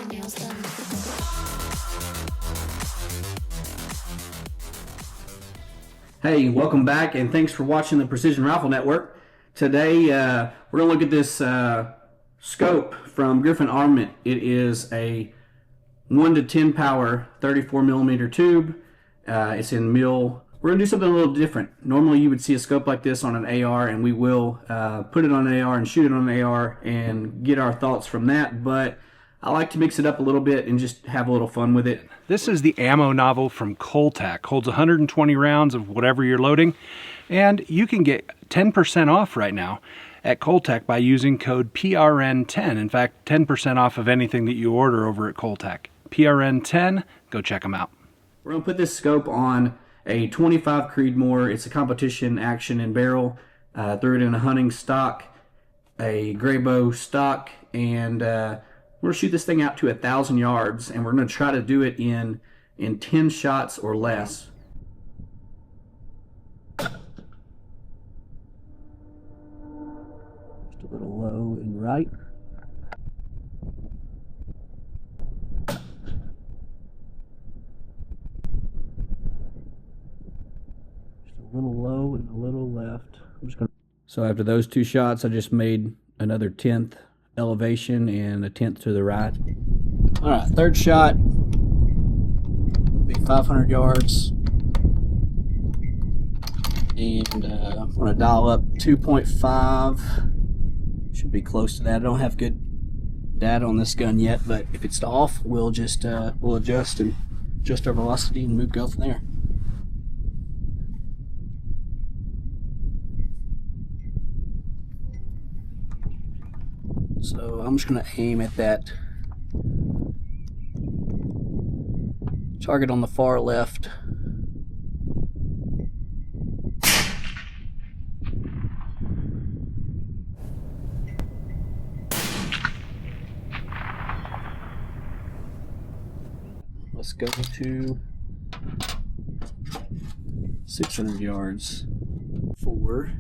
nails done. Hey, welcome back, and thanks for watching the Precision Rifle Network. Today, we're going to look at this scope from Griffin Armament. It is a 1 to 10 power 34 millimeter tube. It's in mil. We're going to do something a little different. Normally, you would see a scope like this on an AR, and we will put it on an AR and shoot it on an AR and get our thoughts from that, but I like to mix it up a little bit and just have a little fun with it. This is the ammo novel from Coltac. Holds 120 rounds of whatever you're loading, and you can get 10% off right now at Coltac by using code PRN10. In fact, 10% off of anything that you order over at Coltac. PRN10, go check them out. We're going to put this scope on a 25 Creedmoor. It's a competition action and barrel. Threw it in a hunting stock, a gray bow stock, and we're going to shoot this thing out to 1,000 yards, and we're going to try to do it in 10 shots or less. Just a little low and right. Just a little low and a little left. So after those two shots, I just made another 10th elevation and a 10th to the right. All right, third shot, be 500 yards. And I'm gonna dial up 2.5. Should be close to that. I don't have good data on this gun yet, but if it's off, we'll just we'll adjust our velocity and go from there. So I'm just going to aim at that target on the far left. Let's go to 600 yards. 4.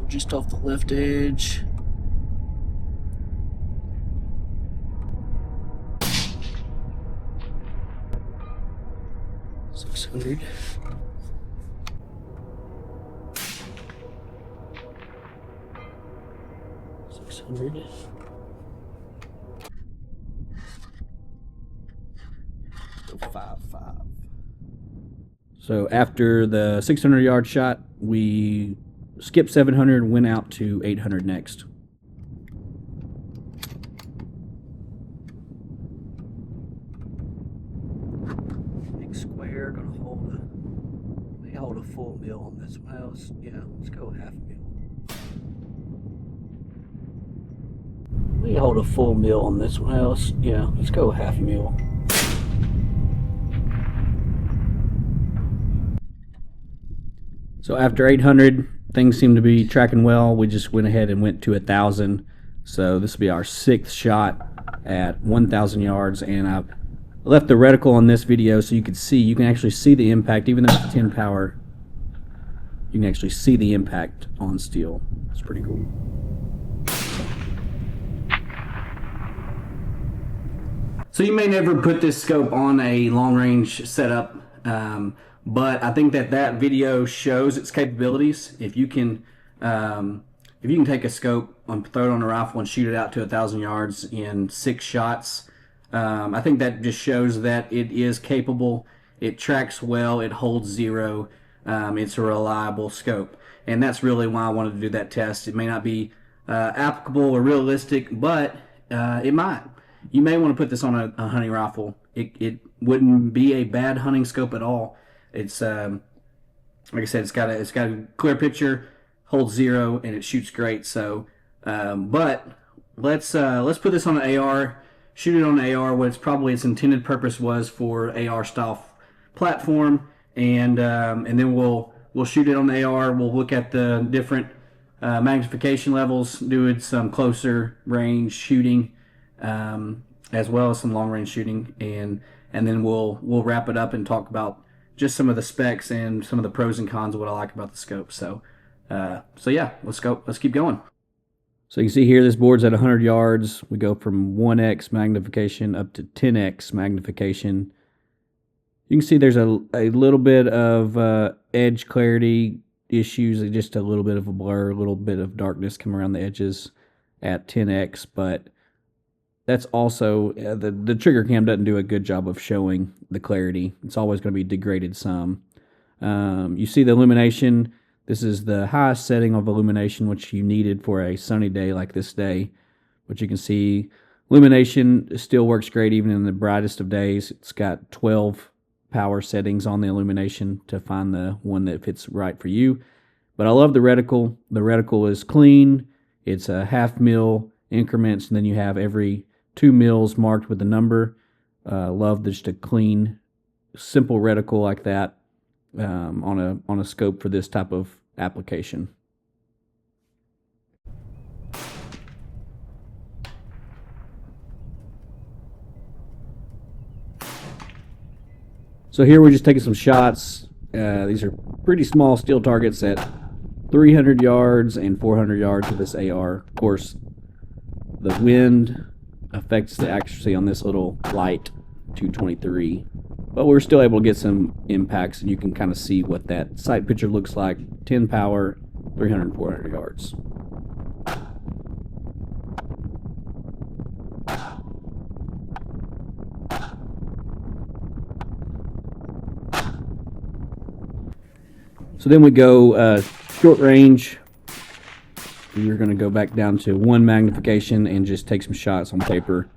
Just off the left edge. $600. Go 5.5. So after the 600 yard shot, we skipped 700, went out to 800 next. Big square, gonna hold a full mil on this one. Else, yeah, let's go half mil. We hold a full mil on this one. Else, yeah, let's go half mil. So after 800, things seem to be tracking well. We just went ahead and went to 1,000. So this will be our 6th shot at 1,000 yards. And I've left the reticle on this video so you can actually see the impact. Even though it's 10 power, you can actually see the impact on steel. It's pretty cool. So you may never put this scope on a long range setup, but I think that video shows its capabilities. If you can take a scope and throw it on a rifle and shoot it out to 1,000 yards in 6 shots, I think that just shows that it is capable. It tracks well. It holds zero. It's a reliable scope, and that's really why I wanted to do that test. It may not be applicable or realistic, but it might. You may want to put this on a hunting rifle. It wouldn't be a bad hunting scope at all. It's like I said, it's got a clear picture, holds zero, and it shoots great. So, but let's put this on an AR, shoot it on an AR. What its intended purpose was for AR style platform, and then we'll shoot it on the AR. We'll look at the different magnification levels, doing some closer range shooting, as well as some long range shooting, and then we'll wrap it up and talk about just some of the specs and some of the pros and cons of what I like about the scope. So yeah, let's keep going. So you can see here, this board's at 100 yards. We go from 1x magnification up to 10x magnification. You can see there's a little bit of edge clarity issues, just a little bit of a blur, a little bit of darkness coming around the edges at 10x, but that's also, the trigger cam doesn't do a good job of showing the clarity. It's always going to be degraded some. You see the illumination. This is the highest setting of illumination which you needed for a sunny day like this day. But you can see illumination still works great even in the brightest of days. It's got 12 power settings on the illumination to find the one that fits right for you. But I love the reticle. The reticle is clean. It's a 1/2 mil increments, and then you have every 2 mils marked with the number. Love just a clean, simple reticle like that on a scope for this type of application. So here we're just taking some shots. These are pretty small steel targets at 300 yards and 400 yards with this AR. Of course, the wind affects the accuracy on this little light 223, but we're still able to get some impacts, and you can kind of see what that sight picture looks like. 10 power, 300 and 400 yards. So then we go short range. We're going to go back down to 1 magnification and just take some shots on paper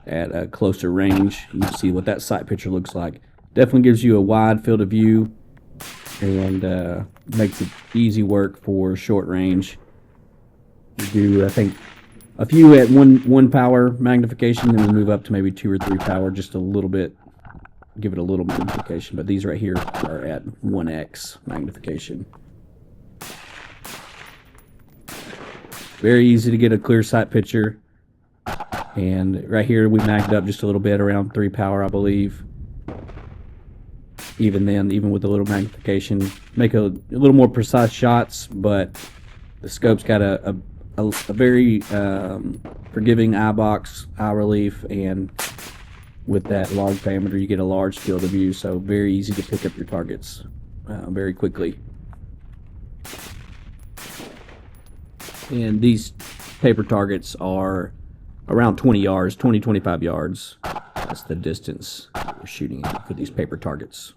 at a closer range. You can see what that sight picture looks like. Definitely gives you a wide field of view and makes it easy work for short range. We do, I think, a few at one power magnification, then we move up to maybe 2 or 3 power, just a little bit. Give it a little magnification, but these right here are at 1x magnification. Very easy to get a clear sight picture. And right here we magged up just a little bit, around 3 power, I believe. Even then, even with a little magnification, make a little more precise shots, but the scope's got a very forgiving eye box, eye relief, and with that large diameter you get a large field of view, so very easy to pick up your targets very quickly. And these paper targets are around 20 yards, 20-25 yards. That's the distance we're shooting at for these paper targets.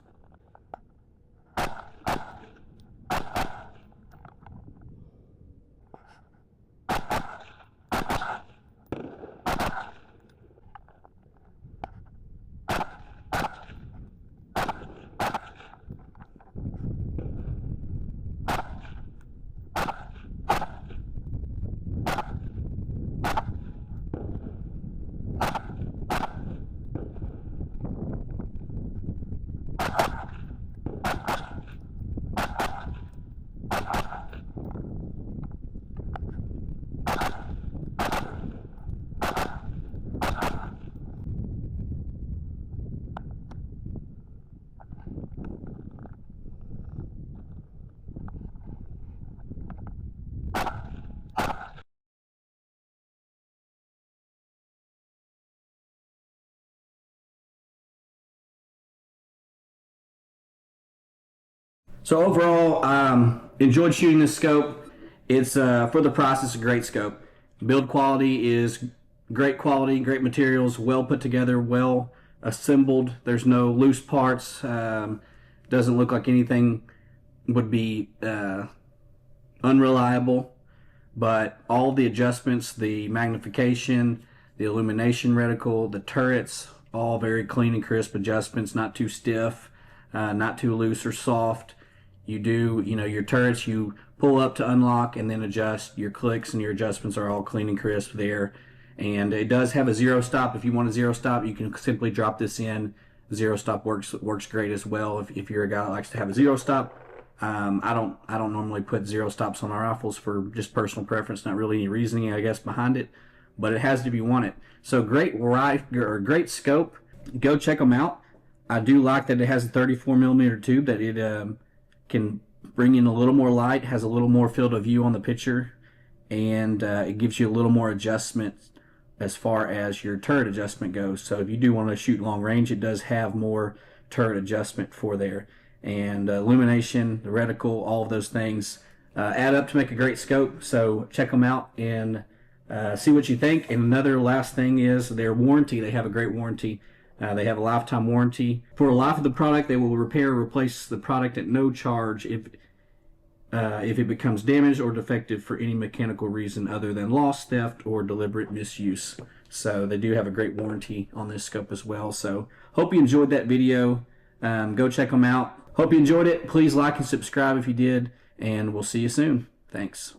So overall, enjoyed shooting this scope. It's for the price, it's a great scope. Build quality is great quality, great materials, well put together, well assembled. There's no loose parts. Doesn't look like anything would be unreliable. But all the adjustments, the magnification, the illumination reticle, the turrets, all very clean and crisp adjustments, not too stiff, not too loose or soft. You do, your turrets, you pull up to unlock and then adjust. Your clicks and your adjustments are all clean and crisp there. And it does have a zero stop. If you want a zero stop, you can simply drop this in. Zero stop works great as well. If you're a guy that likes to have a zero stop, I don't normally put zero stops on our rifles for just personal preference. Not really any reasoning, I guess, behind it, but it has to be wanted. So great scope. Go check them out. I do like that it has a 34 millimeter tube, that it can bring in a little more light, has a little more field of view on the picture, and it gives you a little more adjustment as far as your turret adjustment goes. So if you do want to shoot long range, it does have more turret adjustment for there. And illumination, the reticle, all of those things add up to make a great scope. So check them out and see what you think. And another last thing is their warranty. They have a great warranty. They have a lifetime warranty. For the life of the product, they will repair or replace the product at no charge if it becomes damaged or defective for any mechanical reason other than loss, theft, or deliberate misuse. So they do have a great warranty on this scope as well. So hope you enjoyed that video. Go check them out. Hope you enjoyed it. Please like and subscribe if you did, and we'll see you soon. Thanks.